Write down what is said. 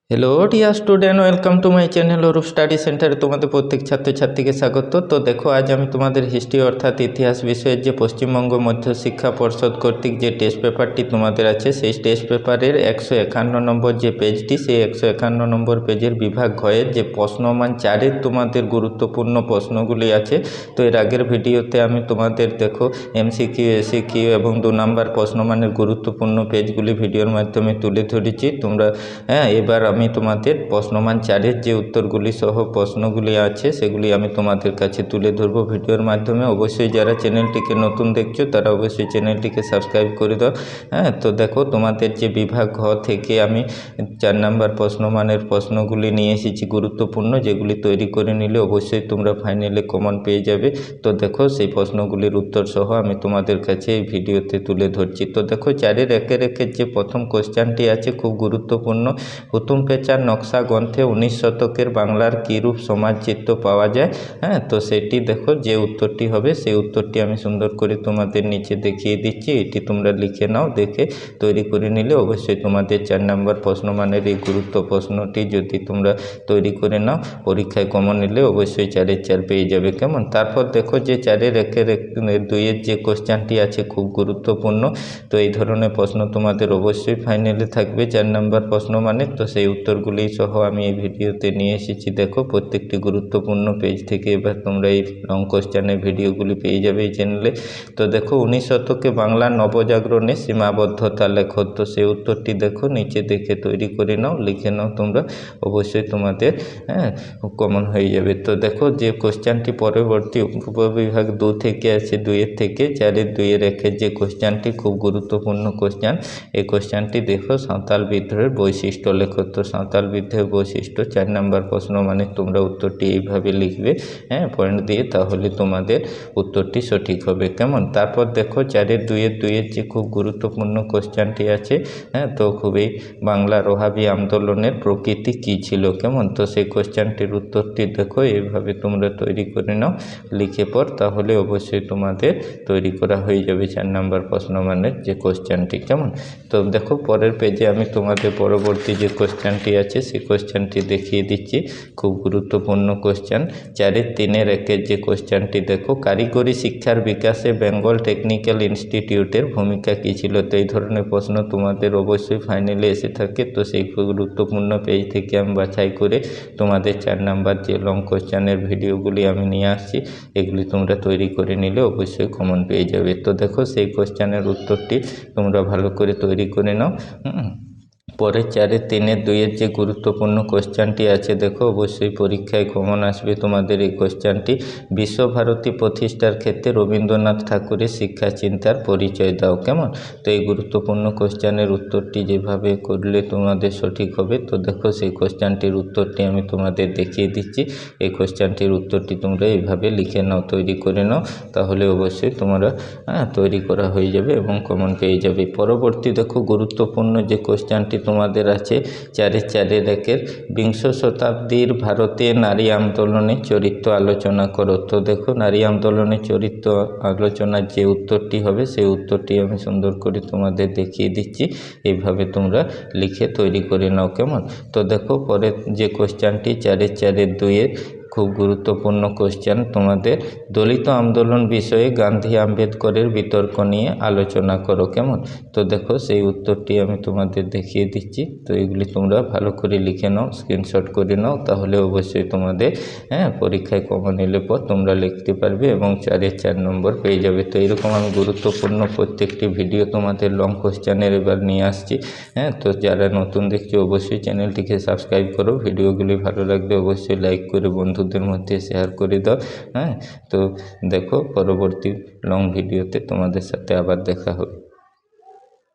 Hello dear student, welcome to my channel Arup study সেন্টারে তোমাদের প্রত্যেক ছাত্রছাত্রীকে স্বাগত। তো দেখো, আজ আমি তোমাদের হিস্ট্রি অর্থাৎ ইতিহাস বিষয়ের যে পশ্চিমবঙ্গ মধ্য শিক্ষা পর্ষদ কর্তৃক যে টেস্ট পেপারটি তোমাদের আছে, সেই টেস্ট পেপারের 151 নম্বর যে পেজটি, সেই 151 নম্বর পেজের বিভাগ ঘয়ের যে প্রশ্নমান 4-এর তোমাদের গুরুত্বপূর্ণ প্রশ্নগুলি আছে। তো এর আগের ভিডিওতে আমি তোমাদের দেখো MCQ, SCQ এবং 2 নম্বর প্রশ্নমানের গুরুত্বপূর্ণ পেজগুলি ভিডিওর মাধ্যমে তুলে ধরেছি। তোমরা এবার আমি তোমাদের প্রশ্নমান 4-এর যে উত্তরগুলি সহ প্রশ্নগুলি আছে সেগুলি আমি তোমাদের কাছে তুলে ধরবো ভিডিওর মাধ্যমে। অবশ্যই যারা চ্যানেলটিকে নতুন দেখছো তারা অবশ্যই চ্যানেলটিকে সাবস্ক্রাইব করে দাও। তো দেখো, তোমাদের যে বিভাগ ঘ থেকে আমি 4 নম্বর প্রশ্নমানের প্রশ্নগুলি নিয়ে এসেছি গুরুত্বপূর্ণ, যেগুলি তৈরি করে নিলে অবশ্যই তোমরা ফাইনালে কমন পেয়ে যাবে। তো দেখো, সেই প্রশ্নগুলির উত্তর সহ আমি তোমাদের কাছে এই ভিডিওতে তুলে ধরছি। তো দেখো, 4-এর একের যে প্রথম কোশ্চেনটি আছে খুব গুরুত্বপূর্ণ। হুতুম পেচার নকশা গ্রন্থে 19 শতকের বাংলার কীরূপ সমাজচিত্র পাওয়া যায়। তো সেটি দেখো, যে উত্তরটি হবে সেই উত্তরটি আমি সুন্দর করে তোমাদের নিচে দেখিয়ে দিচ্ছি। এটি তোমরা লিখে নাও, দেখে তৈরি করে নিলে অবশ্যই তোমাদের 4 নম্বর প্রশ্নমানের এই গুরুত্ব প্রশ্নটি যদি তোমরা তৈরি করে নাও, পরীক্ষায় কমন নিলে অবশ্যই 4-এর 4 পেয়ে যাবে। কেমন? তারপর দেখো, যে 4-এর 2-এর যে কোশ্চেনটি আছে খুব গুরুত্বপূর্ণ। তো এই ধরনের প্রশ্ন তোমাদের অবশ্যই ফাইনালে থাকবে 4 নম্বর প্রশ্ন মানে। তো সেই উত্তরগুলি সহ আমি এই ভিডিওতে নিয়ে এসেছি। দেখো, প্রত্যেকটি গুরুত্বপূর্ণ পেজ থেকে এবার তোমরা এই লং কোশ্চেনের ভিডিওগুলি পেয়ে যাবে এই চ্যানেলে। তো দেখো, 19 শতকে বাংলার নবজাগরণে সীমাবদ্ধতা লেখো। তো সেই উত্তরটি দেখো, নিচে দেখে তৈরি করে নাও, লিখে নাও তোমরা, অবশ্যই তোমাদের কমন হয়ে যাবে। তো দেখো, যে কোশ্চেনটি পরবর্তী উপবিভাগ 2 থেকে আছে, 2-এর থেকে 4-এর 2-এর 1-এর যে কোশ্চেনটি খুব গুরুত্বপূর্ণ কোশ্চেন। এই কোশ্চেনটি দেখো, সাঁওতাল বিদ্রোহের বৈশিষ্ট্য লেখো। তো সাঁওতাল বিদ্রোহের বৈশিষ্ট্য 4 নম্বর প্রশ্ন মানে তোমরা উত্তরটি এইভাবে লিখবে, পয়েন্ট দিয়ে, তাহলে তোমাদের উত্তরটি সঠিক হবে। কেমন? তারপর দেখো, 4-এর 2-এর যে খুব গুরুত্বপূর্ণ কোশ্চেনটি আছে, তো খুবই বাংলার ওহাবি আন্দোলনের প্রকৃতি কী ছিল। কেমন? তো সেই কোশ্চেনটির উত্তরটি দেখো, এইভাবে তোমরা তৈরি করে নাও, লিখে পর, তাহলে অবশ্যই তোমাদের তৈরি করা হয়ে যাবে 4 নম্বর প্রশ্ন মানের যে কোশ্চেনটি। কেমন? তো দেখো, পরের পেজে আমি তোমাদের পরবর্তী যে কোশ্চেনটি আছে সেই কোশ্চেনটি দেখিয়ে দিচ্ছি। খুব গুরুত্বপূর্ণ কোশ্চেন। 4-এর 3-এর 1-এর যে কোশ্চেনটি দেখো, কারিগরি শিক্ষার বিকাশে বেঙ্গল টেকনিক্যাল ইনস্টিটিউটের ভূমিকা কী ছিল। তো এই ধরনের প্রশ্ন তোমাদের অবশ্যই ফাইনালে এসে থাকে। তো সেই গুরুত্বপূর্ণ পেজ থেকে আমি বাছাই করে তোমাদের 4 নাম্বার যে লং কোশ্চেনের ভিডিওগুলি আমি নিয়ে আসছি, এগুলি তোমরা তৈরি করে নিলে অবশ্যই কমন পেয়ে যাবে। তো দেখো, সেই কোশ্চেনের উত্তরটি তোমরা ভালো করে তৈরি করে নাও। পরে 4-এর 3-এর 2-এর যে গুরুত্বপূর্ণ কোশ্চেনটি আছে, দেখো অবশ্যই পরীক্ষায় কমন আসবে তোমাদের এই কোশ্চেনটি। বিশ্বভারতী প্রতিষ্ঠার ক্ষেত্রে রবীন্দ্রনাথ ঠাকুরের শিক্ষা চিন্তার পরিচয় দাও। কেমন? তো এই গুরুত্বপূর্ণ কোশ্চেনের উত্তরটি যেভাবে করলে তোমাদের সঠিক হবে, তো দেখো সেই কোশ্চেনটির উত্তরটি আমি তোমাদের দেখিয়ে দিচ্ছি। এই কোশ্চেনটির উত্তরটি তোমরা এইভাবে লিখে নাও, তৈরি করে নাও, তাহলে অবশ্যই তোমরা তৈরি করা হয়ে যাবে এবং কমন পেয়ে যাবে। পরবর্তী দেখো, গুরুত্বপূর্ণ যে কোশ্চেনটি তোমাদের আছে 4-এর 1-এর বিংশ শতাব্দীর ভারতে নারী আন্দোলনের চরিত্র আলোচনা করো। তো দেখো, নারী আন্দোলনের চরিত্র আলোচনার যে উত্তরটি হবে সেই উত্তরটি আমি সুন্দর করে তোমাদের দেখিয়ে দিচ্ছি। এইভাবে তোমরা লিখে তৈরি করে নাও। কেমন? তো দেখো, পরের যে কোশ্চেনটি 4-এর 2-এর খুব গুরুত্বপূর্ণ কোশ্চেন তোমাদের, দলিত আন্দোলন বিষয়ে গান্ধী আম্বেদকরের বিতর্ক নিয়ে আলোচনা করো। কেমন? তো দেখো, সেই উত্তরটি আমি তোমাদের দেখিয়ে দিচ্ছি। তো এগুলি তোমরা ভালো করে লিখে নাও, স্ক্রিনশট করে নাও, তাহলে অবশ্যই তোমাদের পরীক্ষায় কমন এলে পর তোমরা লিখতে পারবে এবং 4-এর 4 নম্বর পেয়ে যাবে। তো এরকম আমি গুরুত্বপূর্ণ প্রত্যেকটি ভিডিও তোমাদের লং কোশ্চেনের এবার নিয়ে আসছি। তো যারা নতুন দেখছো অবশ্যই চ্যানেলটিকে সাবস্ক্রাইব করো। ভিডিওগুলি ভালো লাগলে অবশ্যই লাইক করে বন্ধুদের মধ্যে শেয়ার করে দাও। তো দেখো, পরবর্তী লং ভিডিওতে তোমাদের সাথে আবার দেখা হবে।